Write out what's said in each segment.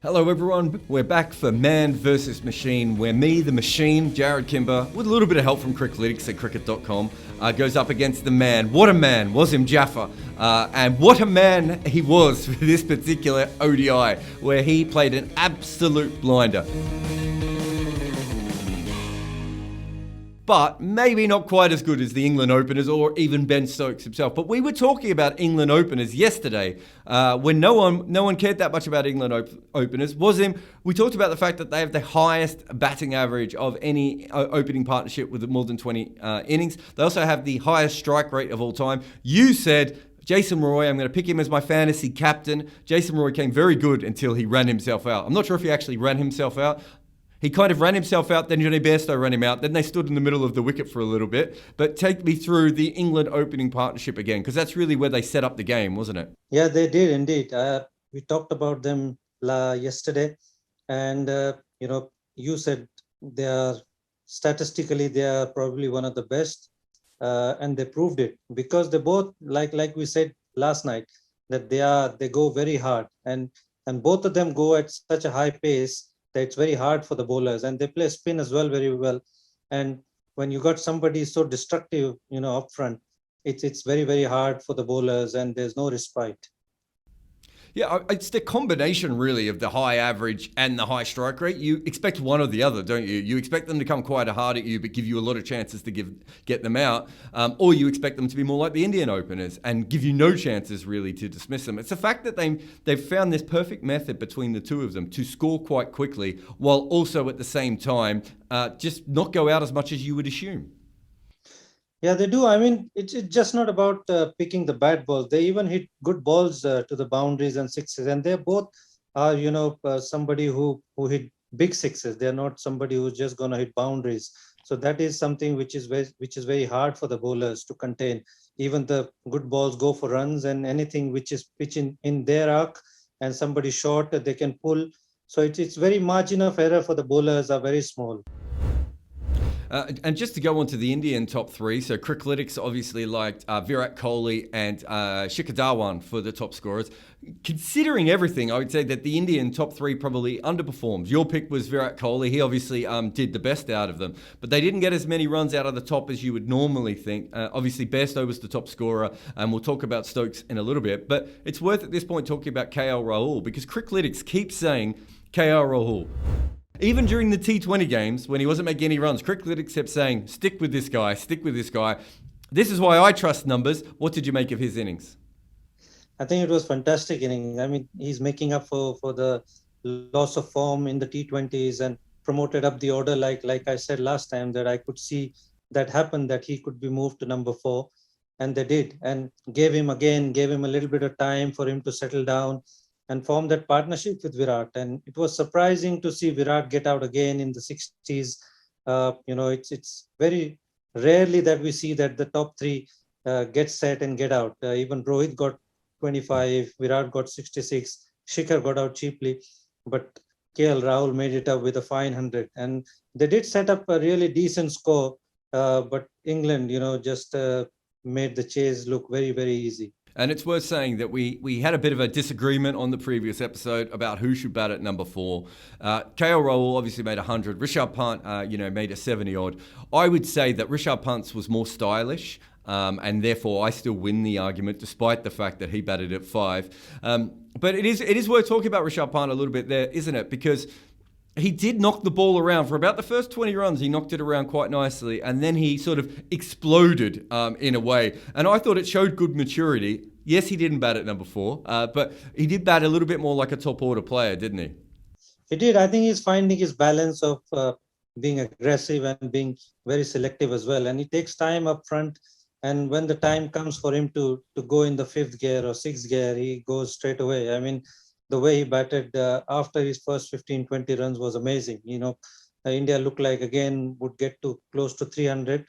Hello everyone, we're back for Man versus Machine, where me, the machine, Jarrod Kimber, with a little bit of help from Criclytics at cricket.com, goes up against the man. What a man, Wasim Jaffer. And what a man he was for this particular ODI, where he played an absolute blinder. But maybe not quite as good as the England openers or even Ben Stokes himself. But we were talking about England openers yesterday when no one cared that much about England openers. We talked about the fact that they have the highest batting average of any opening partnership with more than 20 innings. They also have the highest strike rate of all time. You said Jason Roy, I'm going to pick him as my fantasy captain. Jason Roy came very good until he ran himself out. I'm not sure if he actually ran himself out. He kind of ran himself out, then Johnny Bairstow ran him out, then they stood in the middle of the wicket for a little bit. But take me through the England opening partnership again, because that's really where they set up the game, wasn't it? Yeah, they did indeed. We talked about them yesterday, and you said they are statistically they are probably one of the best, and they proved it because they both like we said last night that they go very hard, and both of them go at such a high pace that it's very hard for the bowlers, and they play spin as well very well. And when you got somebody so destructive, up front, it's very very hard for the bowlers, and there's no respite. Yeah, it's the combination really of the high average and the high strike rate. You expect one or the other, don't you? You expect them to come quite hard at you, but give you a lot of chances to get them out, or you expect them to be more like the Indian openers and give you no chances really to dismiss them. It's the fact that they've found this perfect method between the two of them to score quite quickly, while also at the same time just not go out as much as you would assume. Yeah, they do. I mean, it's just not about picking the bad balls. They even hit good balls to the boundaries and sixes, and they both are, somebody who hit big sixes. They're not somebody who's just going to hit boundaries. So that is something which is very hard for the bowlers to contain. Even the good balls go for runs, and anything which is pitching in their arc and somebody short, they can pull. So it's very margin of error for the bowlers are very small. And just to go on to the Indian top three, so Criclytics obviously liked Virat Kohli and Shikhar Dhawan for the top scorers. Considering everything, I would say that the Indian top three probably underperforms. Your pick was Virat Kohli. He obviously did the best out of them, but they didn't get as many runs out of the top as you would normally think. Obviously, Bairstow was the top scorer, and we'll talk about Stokes in a little bit, but it's worth at this point talking about KL Rahul because Criclytics keeps saying KL Rahul. Even during the T20 games, when he wasn't making any runs, Criclytics kept saying, stick with this guy, stick with this guy. This is why I trust numbers. What did you make of his innings? I think it was fantastic inning. I mean, he's making up for the loss of form in the T20s and promoted up the order. Like I said last time, that I could see that happen, that he could be moved to number 4, and they did, and gave him a little bit of time for him to settle down and form that partnership with Virat. And it was surprising to see Virat get out again in the 60s. It's very rarely that we see that the top three get set and get out. Even Rohit got 25, Virat got 66, Shikhar got out cheaply, but KL Rahul made it up with a fine 100. And they did set up a really decent score, but England, just made the chase look very, very easy. And it's worth saying that we had a bit of a disagreement on the previous episode about who should bat at number 4. KL Rahul obviously made 100. Rishabh Pant, made a 70 odd. I would say that Rishabh Pant's was more stylish. And therefore, I still win the argument, despite the fact that he batted at 5. But it is worth talking about Rishabh Pant a little bit there, isn't it? Because he did knock the ball around for about the first 20 runs. He knocked it around quite nicely, and then he sort of exploded in a way. And I thought it showed good maturity. Yes, he didn't bat at number 4, but he did bat a little bit more like a top order player, didn't he? He did. I think he's finding his balance of being aggressive and being very selective as well. And it takes time up front. And when the time comes for him to go in the 5th gear or 6th gear, he goes straight away. I mean, the way he batted after his first 15, 20 runs was amazing. India looked like again would get to close to 300,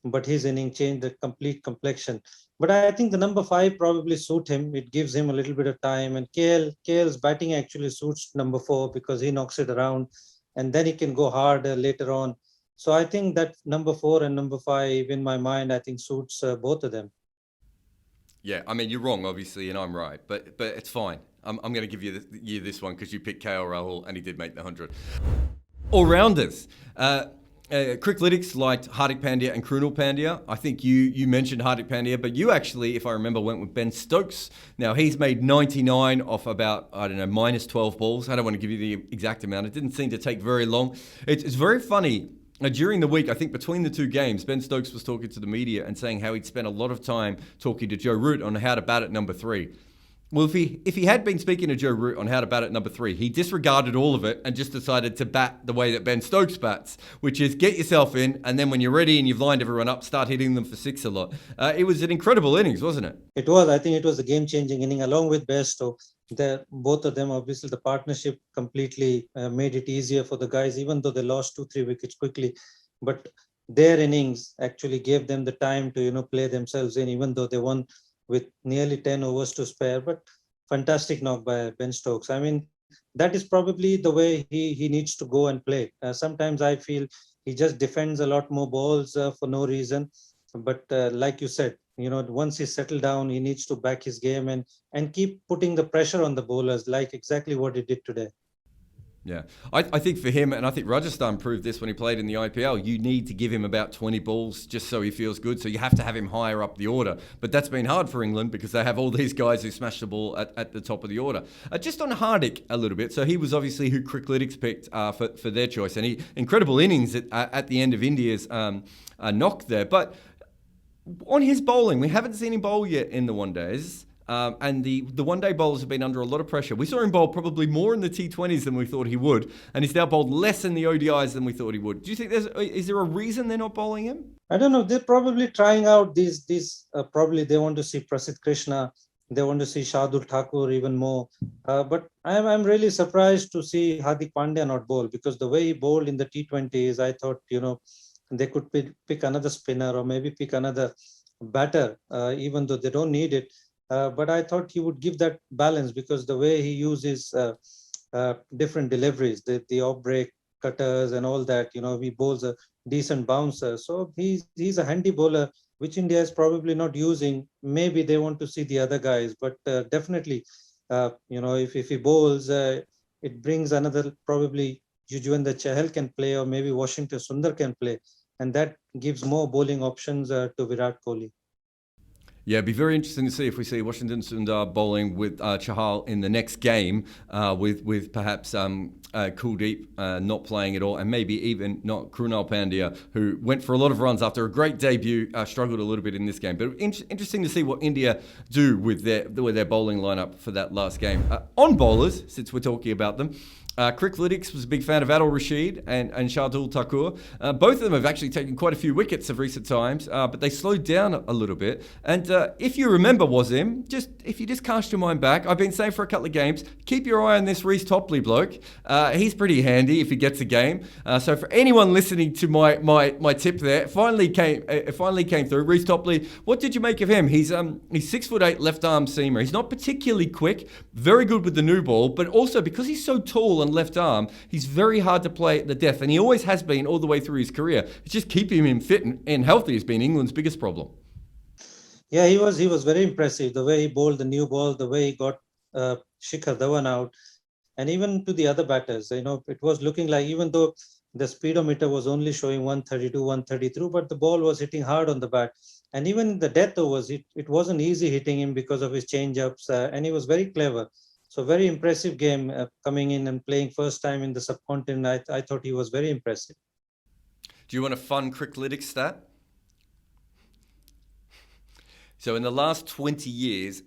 but his inning changed the complete complexion. But I think the number 5 probably suit him. It gives him a little bit of time, and KL's batting actually suits number 4 because he knocks it around, and then he can go hard later on. So I think that number 4 and number 5, in my mind, I think suits both of them. Yeah, I mean, you're wrong, obviously, and I'm right, but it's fine. I'm going to give you this one because you picked KL Rahul and he did make the 100. All-rounders. Criclytics liked Hardik Pandya and Krunal Pandya. I think you mentioned Hardik Pandya, but you actually, if I remember, went with Ben Stokes. Now, he's made 99 off about, I don't know, minus 12 balls. I don't want to give you the exact amount. It didn't seem to take very long. It's very funny. During the week, I think between the two games, Ben Stokes was talking to the media and saying how he'd spent a lot of time talking to Joe Root on how to bat at number 3. Well, if he had been speaking to Joe Root on how to bat at number 3, he disregarded all of it and just decided to bat the way that Ben Stokes bats, which is get yourself in, and then when you're ready and you've lined everyone up, start hitting them for 6 a lot. It was an incredible innings, wasn't it? It was. I think it was a game-changing inning along with Bairstow. Both of them, obviously, the partnership completely made it easier for the guys, even though they lost 2-3 wickets quickly. But their innings actually gave them the time to, play themselves in, even though they won with nearly 10 overs to spare. But fantastic knock by Ben Stokes. I mean, that is probably the way he needs to go and play. Sometimes I feel he just defends a lot more balls for no reason. But like you said, once he's settled down, he needs to back his game and keep putting the pressure on the bowlers, like exactly what he did today. Yeah, I think for him, and I think Rajasthan proved this when he played in the IPL, you need to give him about 20 balls just so he feels good. So you have to have him higher up the order. But that's been hard for England because they have all these guys who smash the ball at the top of the order. Just on Hardik a little bit. So he was obviously who Criclytics picked for their choice. And incredible innings at the end of India's knock there. But on his bowling, we haven't seen him bowl yet in the one days. And the one-day bowlers have been under a lot of pressure. We saw him bowl probably more in the T20s than we thought he would, and he's now bowled less in the ODIs than we thought he would. Do you think is there a reason they're not bowling him? I don't know. They're probably trying out these. Probably they want to see Prasidh Krishna. They want to see Shardul Thakur even more. But I'm really surprised to see Hardik Pandya not bowl, because the way he bowled in the T20s, I thought they could pick another spinner or maybe pick another batter, even though they don't need it. But I thought he would give that balance, because the way he uses different deliveries, the off-break cutters and all that, he bowls a decent bouncer. So he's a handy bowler, which India is probably not using. Maybe they want to see the other guys, but definitely, if he bowls, it brings another, probably Yuzvendra Chahal can play, or maybe Washington Sundar can play. And that gives more bowling options to Virat Kohli. Yeah, it'd be very interesting to see if we see Washington Sundar bowling with Chahal in the next game, with perhaps Kuldeep not playing at all, and maybe even not Krunal Pandya, who went for a lot of runs after a great debut, struggled a little bit in this game. But interesting to see what India do with their bowling lineup for that last game. On bowlers, since we're talking about them, Criclytics was a big fan of Adil Rashid and Shardul Thakur. Both of them have actually taken quite a few wickets of recent times, but they slowed down a little bit. And if you remember, Wasim, if you just cast your mind back, I've been saying for a couple of games, keep your eye on this Reece Topley bloke. He's pretty handy if he gets a game. So for anyone listening to my tip there, it finally came through. Reece Topley, what did you make of him? He's 6'8" left arm seamer. He's not particularly quick, very good with the new ball, but also because he's so tall and left arm, he's very hard to play at the death, and he always has been all the way through his career. It's just keeping him fit and healthy has been England's biggest problem. Yeah, he was very impressive. The way he bowled the new ball, the way he got Shikhar Dhawan out, and even to the other batters, it was looking like, even though the speedometer was only showing 132, 133, but the ball was hitting hard on the bat. And even the death overs, it wasn't easy hitting him because of his change-ups, and he was very clever. So very impressive game, coming in and playing first time in the subcontinent. I thought he was very impressive. Do you want a fun Criclytics stat? So in the last 20 years,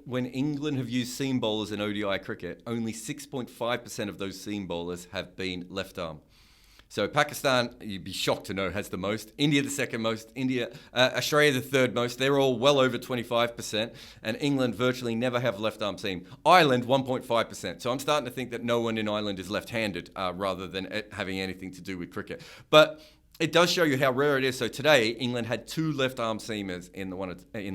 when England have used seam bowlers in ODI cricket, only 6.5% of those seam bowlers have been left arm. So Pakistan, you'd be shocked to know, has the most. India, the second most. Australia, the third most. They're all well over 25%. And England virtually never have left arm seam. Ireland, 1.5%. So I'm starting to think that no one in Ireland is left-handed, rather than it having anything to do with cricket. But It does show you how rare it is. So today, England had 2 left-arm seamers in the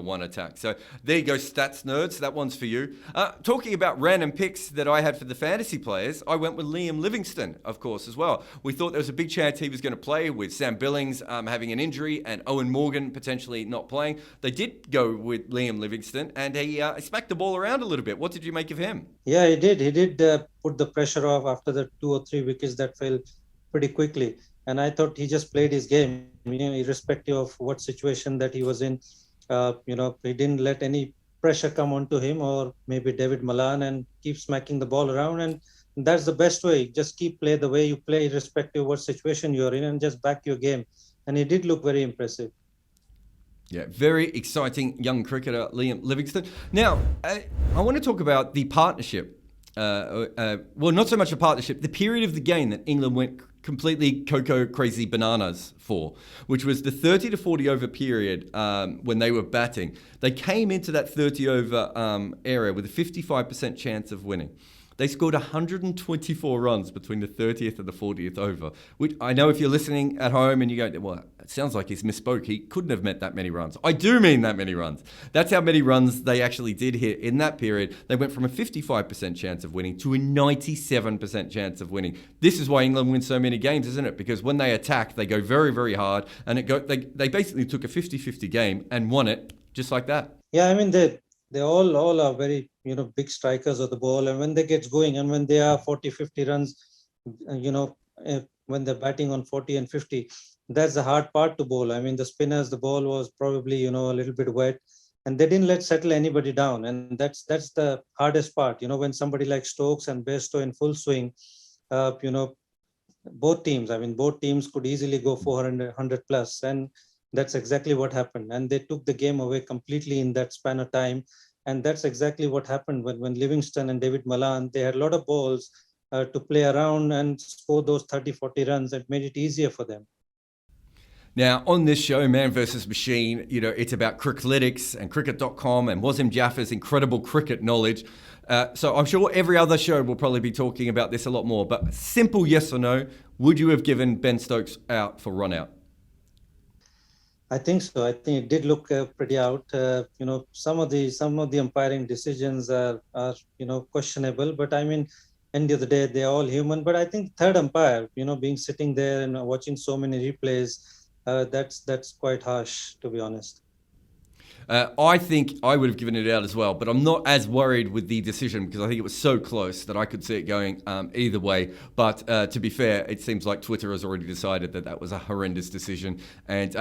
one attack. So there you go, stats nerds. That one's for you. Talking about random picks that I had for the fantasy players, I went with Liam Livingstone, of course, as well. We thought there was a big chance he was going to play with Sam Billings having an injury and Owen Morgan potentially not playing. They did go with Liam Livingstone, and he smacked the ball around a little bit. What did you make of him? Yeah, he did. He did put the pressure off after the 2 or 3 wickets that fell pretty quickly. And I thought he just played his game, irrespective of what situation that he was in. He didn't let any pressure come onto him or maybe David Malan and keep smacking the ball around. And that's the best way. Just keep play the way you play, irrespective of what situation you're in, and just back your game. And he did look very impressive. Yeah, very exciting young cricketer, Liam Livingstone. Now, I want to talk about the partnership. Well, not so much a partnership, the period of the game that England went completely cocoa crazy bananas for, which was the 30 to 40 over period when they were batting. They came into that 30 over area with a 55% chance of winning. They scored 124 runs between the 30th and the 40th over, which I know if you're listening at home and you go, well, it sounds like he's misspoke. He couldn't have meant that many runs. I do mean that many runs. That's how many runs they actually did hit in that period. They went from a 55% chance of winning to a 97% chance of winning. This is why England wins so many games, isn't it? Because when they attack, they go very, very hard, and they basically took a 50-50 game and won it just like that. Yeah, I mean, they all are very, big strikers of the ball. And when they get going and when they are 40, 50 runs, when they're batting on 40 and 50, that's the hard part to bowl. I mean, the spinners, the ball was probably, a little bit wet, and they didn't settle anybody down. And that's the hardest part. When somebody like Stokes and Bairstow in full swing, both teams could easily go 400, 100 plus. And that's exactly what happened. And they took the game away completely in that span of time. And that's exactly what happened when Livingstone and David Malan, they had a lot of balls to play around and score those 30, 40 runs. That made it easier for them. Now, on this show, Man vs. Machine, it's about Criclytics and cricket.com and Wasim Jaffer's incredible cricket knowledge. So I'm sure every other show will probably be talking about this a lot more. But simple yes or no, would you have given Ben Stokes out for run out? I think so. I think it did look pretty out. Some of the umpiring decisions are questionable. But I mean, end of the day, they're all human. But I think third umpire, being sitting there and watching so many replays, that's quite harsh, to be honest. I think I would have given it out as well, but I'm not as worried with the decision because I think it was so close that I could see it going either way. But to be fair, it seems like Twitter has already decided that was a horrendous decision. And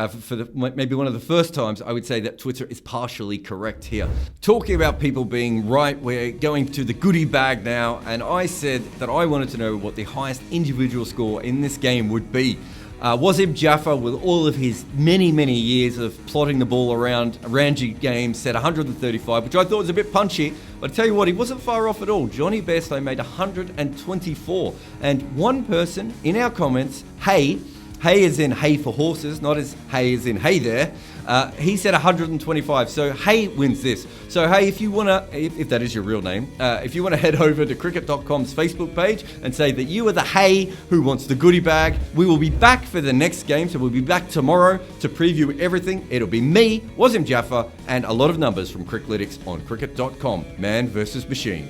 maybe one of the first times, I would say that Twitter is partially correct here. Talking about people being right, we're going to the goodie bag now. And I said that I wanted to know what the highest individual score in this game would be. Wasim Jaffer, with all of his many, many years of plotting the ball around a Ranji game, set 135, which I thought was a bit punchy. But I tell you what, he wasn't far off at all. Johnny Bairstow made 124. And one person in our comments, Hay as in hay for horses, not as hay as in hey there, he said 125. So Hay wins this. So Hay, if you want to, if that is your real name, if you want to head over to cricket.com's Facebook page and say that you are the Hay who wants the goodie bag, we will be back for the next game. So we'll be back tomorrow to preview everything. It'll be me, Wasim Jaffer, and a lot of numbers from Criclytics on cricket.com. Man versus Machine.